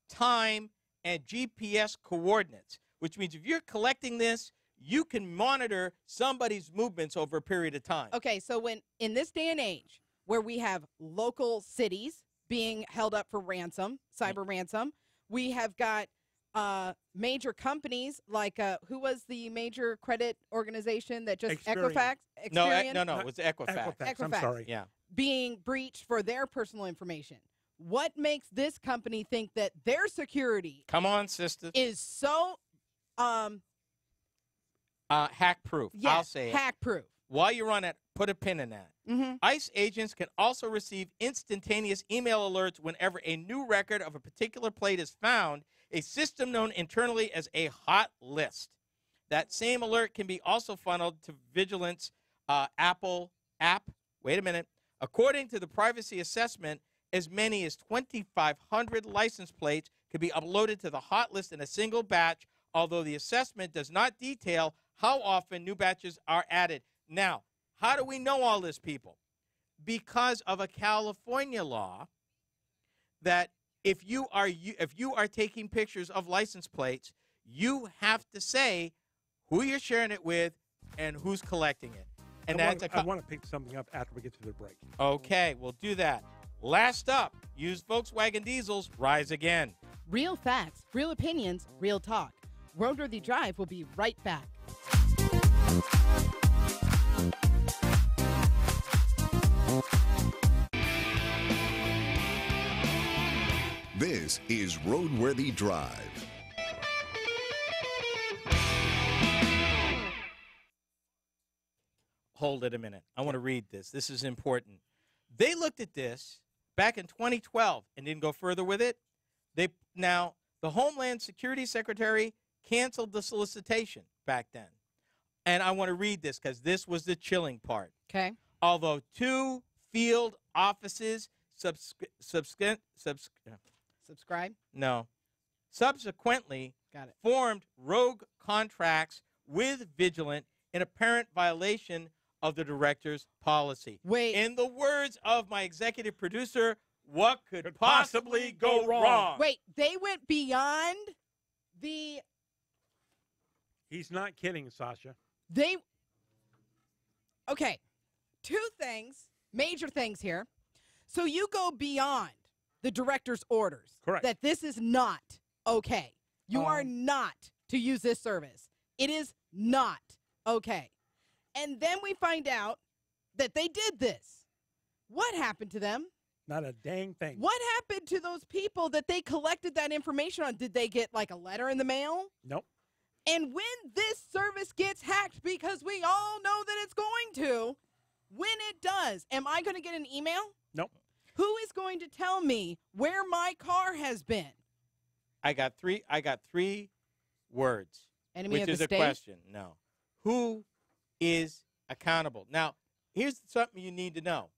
time, and GPS coordinates, which means if you're collecting this, you can monitor somebody's movements over a period of time. Okay, so when in this day and age where we have local cities being held up for ransom, cyber ransom, we have got major companies like who was the major credit organization that just Experian. Equifax? No, Experian? it was Equifax. I'm Equifax. sorry. Yeah. Being breached for their personal information. What makes this company think that their security Come on, sister. is so Hack proof. yes, I'll say it. hack proof? While you're on it, put a pin in that. Mm-hmm. ICE agents can also receive instantaneous email alerts whenever a new record of a particular plate is found, a system known internally as a hot list. That same alert can be also funneled to Vigilance Apple app. Wait a minute. According to the privacy assessment, as many as 2,500 license plates could be uploaded to the hot list in a single batch, although the assessment does not detail how often new batches are added. Now, how do we know all this, people? Because of a California law that if you are taking pictures of license plates, you have to say who you're sharing it with and who's collecting it. And I want to pick something up after we get to the break. Okay, we'll do that. Last up, used Volkswagen diesels rise again. Real facts, real opinions, real talk. RoadWorthy Drive will be right back. This is RoadWorthy Drive. Hold it a minute. I want to read this. This is important. They looked at this back in 2012 and didn't go further with it. Now, the Homeland Security Secretary canceled the solicitation back then. And I want to read this because this was the chilling part. Okay. Although 2 field offices subsequently Got it. formed rogue contracts with Vigilant in apparent violation of the director's policy. Wait. In the words of my executive producer, what could possibly go wrong? Wait, they went beyond the He's not kidding, Sasha. Okay, 2 things, major things here. So you go beyond the director's orders. Correct. That this is not okay. You are not to use this service. It is not okay. And then we find out that they did this. What happened to them? Not a dang thing. What happened to those people that they collected that information on? Did they get like a letter in the mail? Nope. And when this service gets hacked, because we all know that it's going to, when it does, am I going to get an email? Nope. Who is going to tell me where my car has been? I got three words. Enemy which of is the a state? question. No. Who is accountable? Now, here's something you need to know.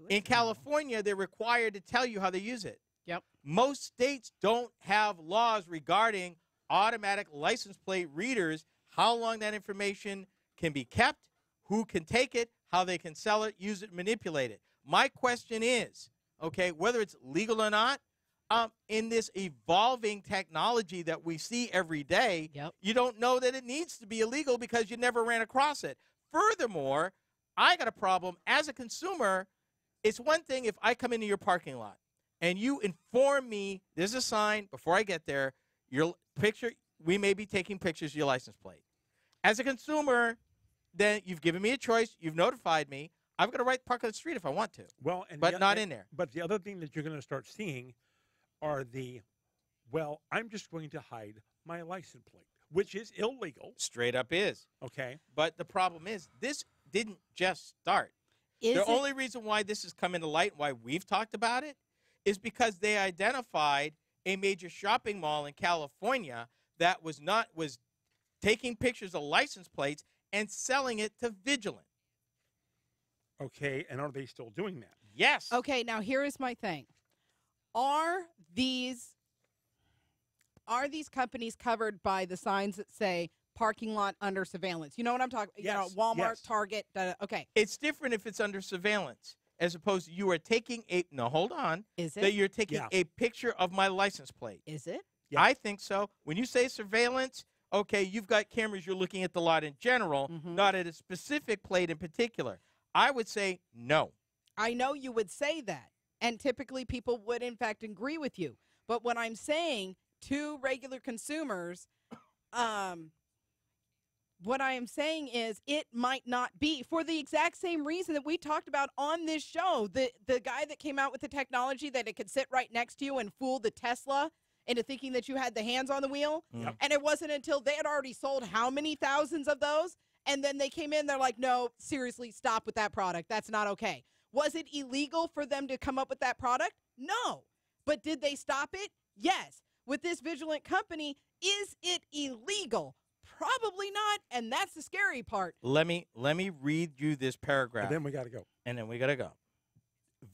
In California, they're required to tell you how they use it. Yep. Most states don't have laws regarding automatic license plate readers, how long that information can be kept, who can take it, how they can sell it, use it, manipulate it. My question is, okay, whether it's legal or not, in this evolving technology that we see every day, Yep. you don't know that it needs to be illegal because you never ran across it. Furthermore, I got a problem as a consumer. It's one thing if I come into your parking lot and you inform me there's a sign before I get there, your picture, we may be taking pictures of your license plate. As a consumer, then you've given me a choice. You've notified me. I've got a right to park on the street if I want to. Well, and but not in there. But the other thing that you're going to start seeing are I'm just going to hide my license plate, which is illegal. Straight up is. Okay. But the problem is this didn't just start. The only reason why this has come into light and why we've talked about it is because they identified a major shopping mall in California that was taking pictures of license plates and selling it to Vigilant. Okay, and are they still doing that? Yes. Okay, now here is my thing. Are these companies covered by the signs that say parking lot under surveillance? You know what I'm talking about? Yes, Walmart, yes. Target. Okay. It's different if it's under surveillance, as opposed to you are taking hold on. Is it? That you're taking Yeah. a picture of my license plate. Is it? Yeah. I think so. When you say surveillance, okay, you've got cameras, you're looking at the lot in general, not at a specific plate in particular. I would say no. I know you would say that, and typically people would, in fact, agree with you. But what I'm saying to regular consumers, what I am saying is it might not be for the exact same reason that we talked about on this show. The guy that came out with the technology that it could sit right next to you and fool the Tesla into thinking that you had the hands on the wheel. Yep. And it wasn't until they had already sold how many thousands of those, and then they came in, they're like, no, seriously, stop with that product. That's not okay. Was it illegal for them to come up with that product? No. But did they stop it? Yes. With this vigilant company, is it illegal? Probably not, and that's the scary part. Let me read you this paragraph. And then we got to go. And then we got to go.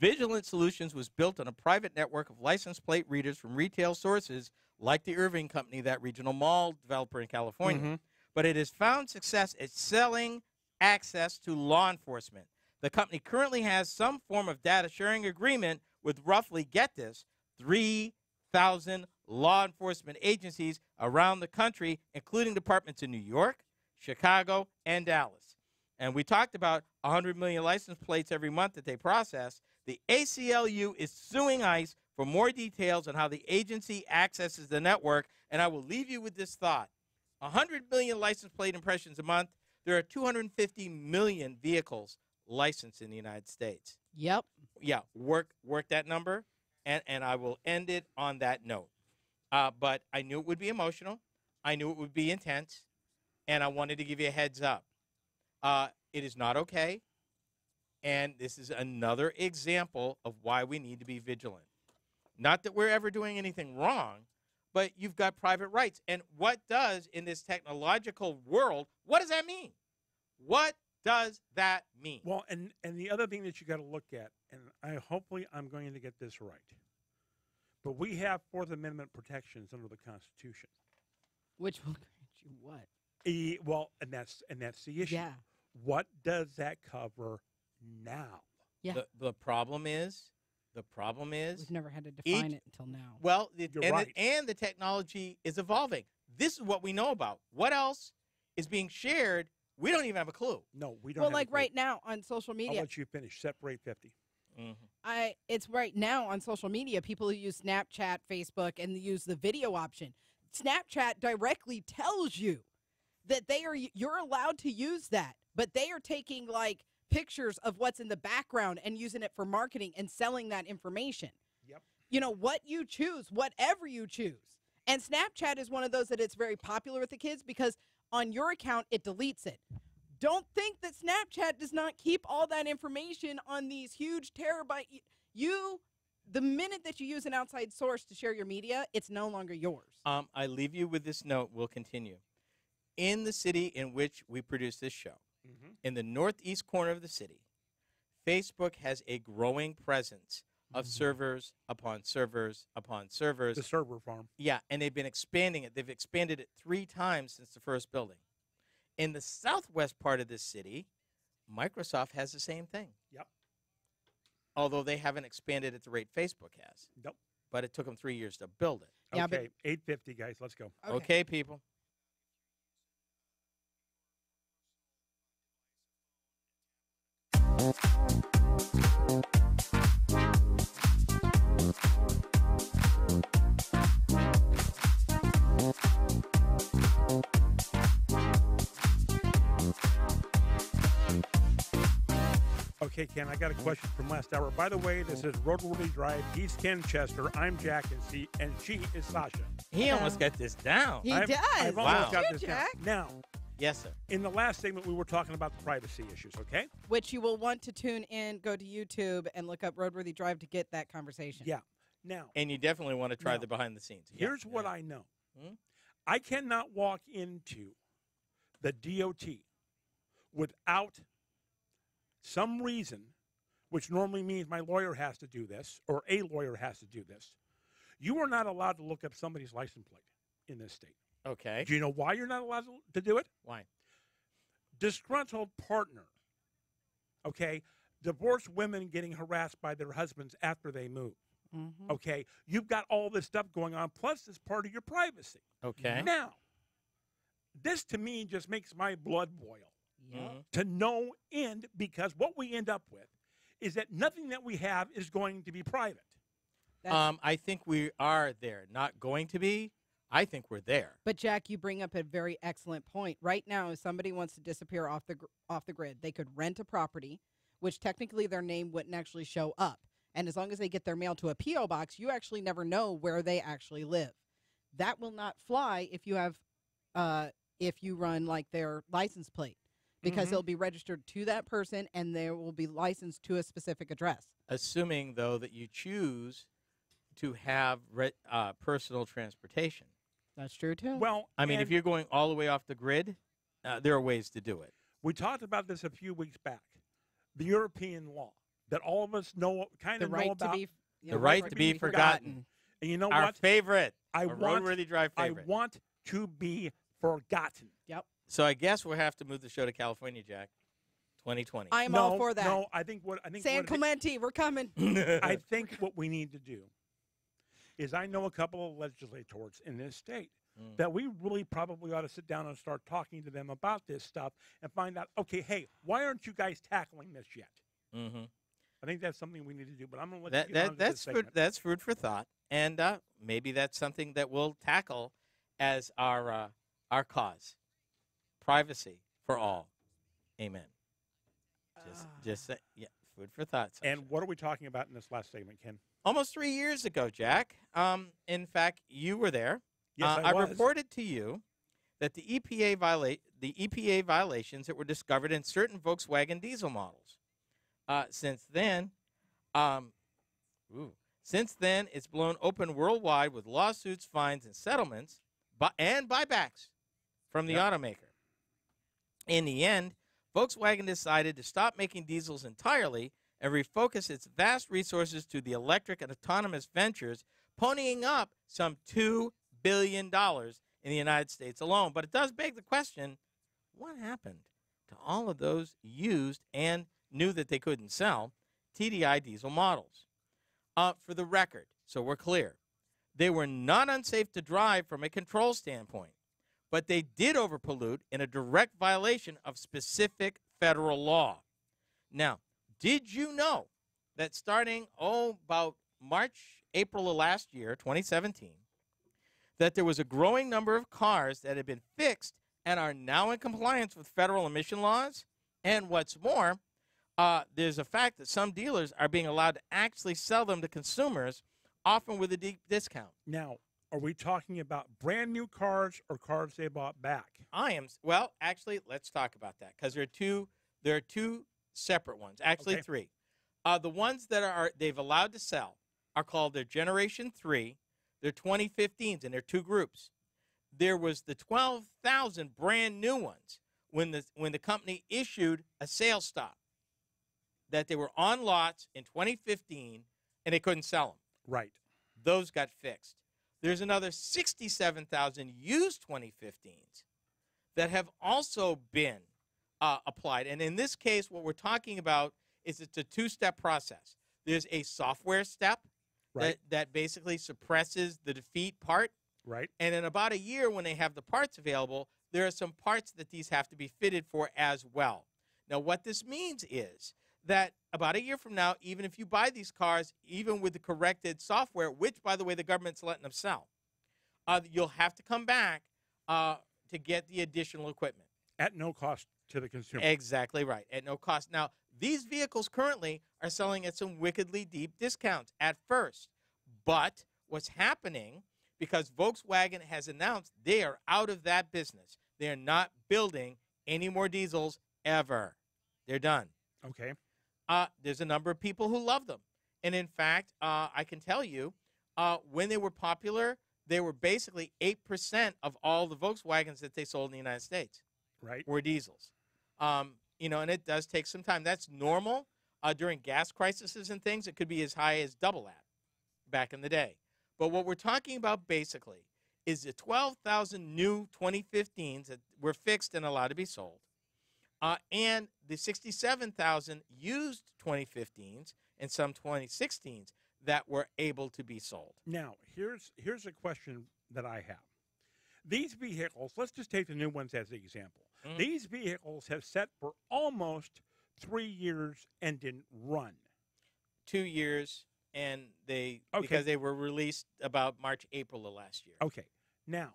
Vigilant Solutions was built on a private network of license plate readers from retail sources like the Irving Company, that regional mall developer in California. But it has found success at selling access to law enforcement. The company currently has some form of data sharing agreement with roughly, get this, 3,000 law enforcement agencies around the country, including departments in New York, Chicago, and Dallas. And we talked about 100 million license plates every month that they process. The ACLU is suing ICE for more details on how the agency accesses the network. And I will leave you with this thought. 100 million license plate impressions a month. There are 250 million vehicles licensed in the United States. Yep. Yeah, work that number, and I will end it on that note. But I knew it would be emotional. I knew it would be intense, and I wanted to give you a heads up. It is not okay, and this is another example of why we need to be vigilant. Not that we're ever doing anything wrong, but you've got private rights. And what does, in this technological world, what does that mean? What does that mean? Well, and the other thing that you got to look at, and hopefully I'm going to get this right, but we have Fourth Amendment protections under the Constitution. Which will grant you what? Well, and that's the issue. Yeah. What does that cover now? Yeah. The problem is We've never had to define it until now. Well, You're right. and the technology is evolving. This is what we know about. What else is being shared? We don't even have a clue. No, we don't. Well, have a like clue. right now on social I'll media, let you finish. Separate 50. it's right now on social media, people who use Snapchat, Facebook, and use the video option. Snapchat directly tells you that you're allowed to use that, but they are taking like pictures of what's in the background and using it for marketing and selling that information. Yep. You know, what you choose, whatever you choose. And Snapchat is one of those that it's very popular with the kids because on your account, it deletes it. Don't think that Snapchat does not keep all that information on these huge terabyte. The minute that you use an outside source to share your media, it's no longer yours. I leave you with this note. We'll continue. In the city in which we produce this show, in the northeast corner of the city, Facebook has a growing presence of servers upon servers upon servers. The server farm. Yeah, and they've been expanding it. They've expanded it 3 times since the first building. In the southwest part of this city, Microsoft has the same thing. Yep. Although they haven't expanded at the rate Facebook has. Nope. But it took them 3 years to build it. Yeah, Okay, 850, guys. Let's go. Okay, people. Okay, Ken, I got a question from last hour. By the way, this is RoadWorthy Drive. He's Ken Chester. I'm Jack, and she is Sasha. He almost got this down. He I've does. almost Wow. got You, this Jack. down. Now, Yes, sir. in the last segment, we were talking about the privacy issues, okay? Which you will want to tune in, go to YouTube, and look up RoadWorthy Drive to get that conversation. Yeah. Now, And you definitely want to try No. the behind the scenes. Yeah, here's what yeah. I know. Hmm? I cannot walk into the DOT without some reason, which normally means my lawyer has to do this or a lawyer has to do this, you are not allowed to look up somebody's license plate in this state. Okay. Do you know why you're not allowed to do it? Why? Disgruntled partner. Okay. Divorced women getting harassed by their husbands after they move. Mm-hmm. Okay. You've got all this stuff going on, plus it's part of your privacy. Okay. Now, this to me just makes my blood boil Yep. to no end, because what we end up with is that nothing that we have is going to be private. I think we are there. Not going to be. I think we're there. But Jack, you bring up a very excellent point. Right now, if somebody wants to disappear off the grid, they could rent a property, which technically their name wouldn't actually show up. And as long as they get their mail to a P.O. box, you actually never know where they actually live. That will not fly if you have, if you run like their license plate, because they'll be registered to that person and they will be licensed to a specific address. Assuming, though, that you choose to have personal transportation. That's true too. Well, I mean, if you're going all the way off the grid, there are ways to do it. we talked about this a few weeks back, the European law that all of us know, kind the of know right about. to be, you The know, right to be forgotten. And you know Our what? favorite. I a want- Roadworthy Drive I favorite. want to be forgotten. Yep. So I guess we'll have to move the show to California, Jack. 2020. I'm no, all for that. No, I think what San Clemente, we're coming. I think what we need to do is, I know a couple of legislators in this state that we really probably ought to sit down and start talking to them about this stuff and find out, okay, hey, why aren't you guys tackling this yet? Mm-hmm. I think that's something we need to do, but I'm going to let you get on to that's this segment. that's food for thought, and maybe that's something that we'll tackle as our cause, privacy for all. Amen. Just yeah, food for thought. And what are we talking about in this last segment, Ken? Almost 3 years ago, Jack. In fact, you were there. Yes, I I was. reported to you that the EPA violations that were discovered in certain Volkswagen diesel models. Since then, it's blown open worldwide with lawsuits, fines, and settlements, and buybacks from the automaker. In the end, Volkswagen decided to stop making diesels entirely and refocus its vast resources to the electric and autonomous ventures, ponying up some $2 billion in the United States alone. But it does beg the question, what happened to all of those used and knew that they couldn't sell TDI diesel models? For the record, so we're clear, they were not unsafe to drive from a control standpoint, but they did overpollute in a direct violation of specific federal law. Now, did you know that starting, about April of last year, 2017, that there was a growing number of cars that had been fixed and are now in compliance with federal emission laws? And what's more, there's a fact that some dealers are being allowed to actually sell them to consumers, often with a deep discount. Now, are we talking about brand new cars or cars they bought back? Well, actually, let's talk about that, because there are two separate ones, actually Okay. three. The ones that they've allowed to sell are called their Generation 3, their 2015s, and they're two groups. There was the 12,000 brand new ones when the company issued a sales stop, that they were on lots in 2015 and they couldn't sell them. Right. Those got fixed. There's another 67,000 used 2015s that have also been applied. And in this case, what we're talking about is it's a two-step process. There's a software step Right. that basically suppresses the defeat part. Right. And in about a year, when they have the parts available, there are some parts that these have to be fitted for as well. Now, what this means is that about a year from now, even if you buy these cars, even with the corrected software, which, by the way, the government's letting them sell, you'll have to come back to get the additional equipment. At no cost to the consumer. Exactly right, at no cost. Now, these vehicles currently are selling at some wickedly deep discounts at first. But what's happening, because Volkswagen has announced they are out of that business, they are not building any more diesels ever. They're done. Okay. There's a number of people who love them. And in fact, I can tell you, when they were popular, they were basically 8% of all the Volkswagens that they sold in the United States Right. were diesels. and it does take some time. That's normal during gas crises and things. It could be as high as double that back in the day. But what we're talking about basically is the 12,000 new 2015s that were fixed and allowed to be sold, and the 67,000 used 2015s and some 2016s that were able to be sold. Now, here's a question that I have. These vehicles, let's just take the new ones as the example. Mhm. These vehicles have set for almost 3 years and didn't run. 2 years, and because they were released about March, April of last year. Okay. Now,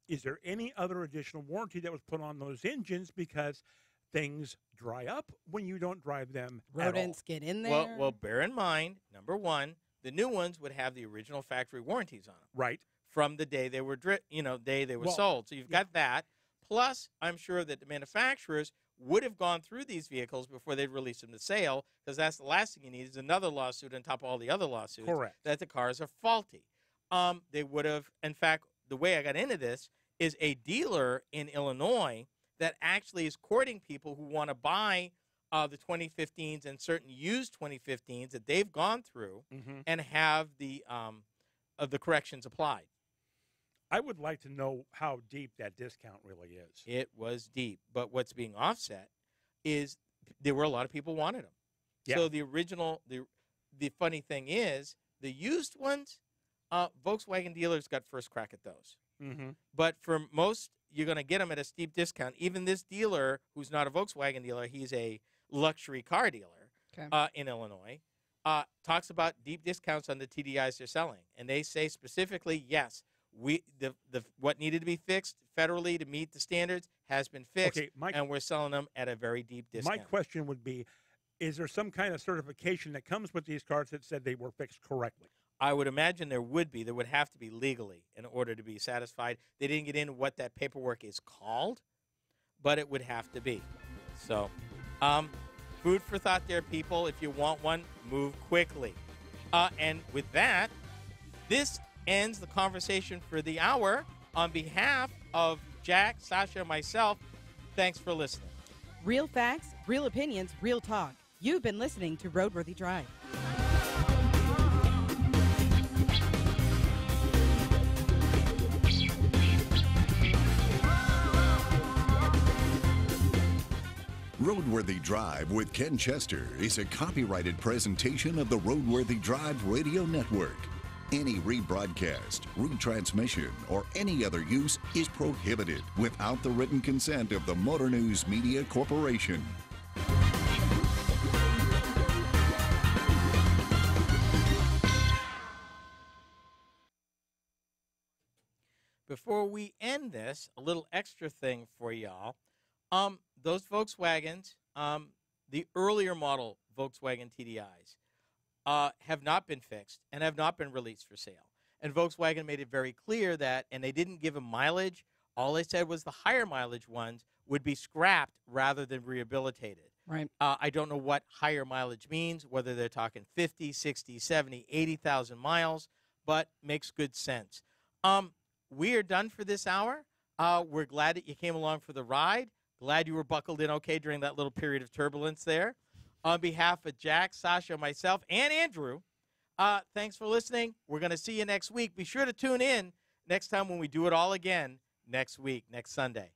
is there any other additional warranty that was put on those engines because things dry up when you don't drive them Rodents get in there. Well, bear in mind, number one, the new ones would have the original factory warranties on them. Right. From the day they were, they were Well, sold. So you've got that. Plus, I'm sure that the manufacturers would have gone through these vehicles before they'd release them to sale, because that's the last thing you need is another lawsuit on top of all the other lawsuits. Correct. That the cars are faulty. They would have, in fact, the way I got into this is a dealer in Illinois that actually is courting people who want to buy the 2015s and certain used 2015s that they've gone through and have the corrections applied. I would like to know how deep that discount really is. It was deep, but what's being offset is there were a lot of people wanted them. Yeah. So the original, the funny thing is, the used ones, Volkswagen dealers got first crack at those. Mm-hmm. But for most, you're going to get them at a steep discount. Even this dealer, who's not a Volkswagen dealer, he's a luxury car dealer in Illinois, talks about deep discounts on the TDIs they're selling. And they say specifically, yes, what needed to be fixed federally to meet the standards has been fixed, and we're selling them at a very deep discount. My question would be, is there some kind of certification that comes with these cars that said they were fixed correctly? I would imagine there would be. There would have to be legally in order to be satisfied. They didn't get into what that paperwork is called, but it would have to be. So, food for thought there, people. If you want one, move quickly. And with that, this ends the conversation for the hour. On behalf of Jack, Sasha, and myself, thanks for listening. Real facts, real opinions, real talk. You've been listening to RoadWorthy Drive. RoadWorthy Drive with Ken Chester is a copyrighted presentation of the RoadWorthy Drive Radio Network. Any rebroadcast, retransmission, or any other use is prohibited without the written consent of the Motor News Media Corporation. Before we end this, a little extra thing for y'all. Those Volkswagens, the earlier model Volkswagen TDIs, have not been fixed and have not been released for sale. And Volkswagen made it very clear that, and they didn't give a mileage. All they said was the higher mileage ones would be scrapped rather than rehabilitated. Right. I don't know what higher mileage means, whether they're talking 50, 60, 70, 80,000 miles, but makes good sense. We are done for this hour. We're glad that you came along for the ride. Glad you were buckled in okay during that little period of turbulence there. On behalf of Jack, Sasha, myself, and Andrew, thanks for listening. We're going to see you next week. Be sure to tune in next time when we do it all again next week, next Sunday.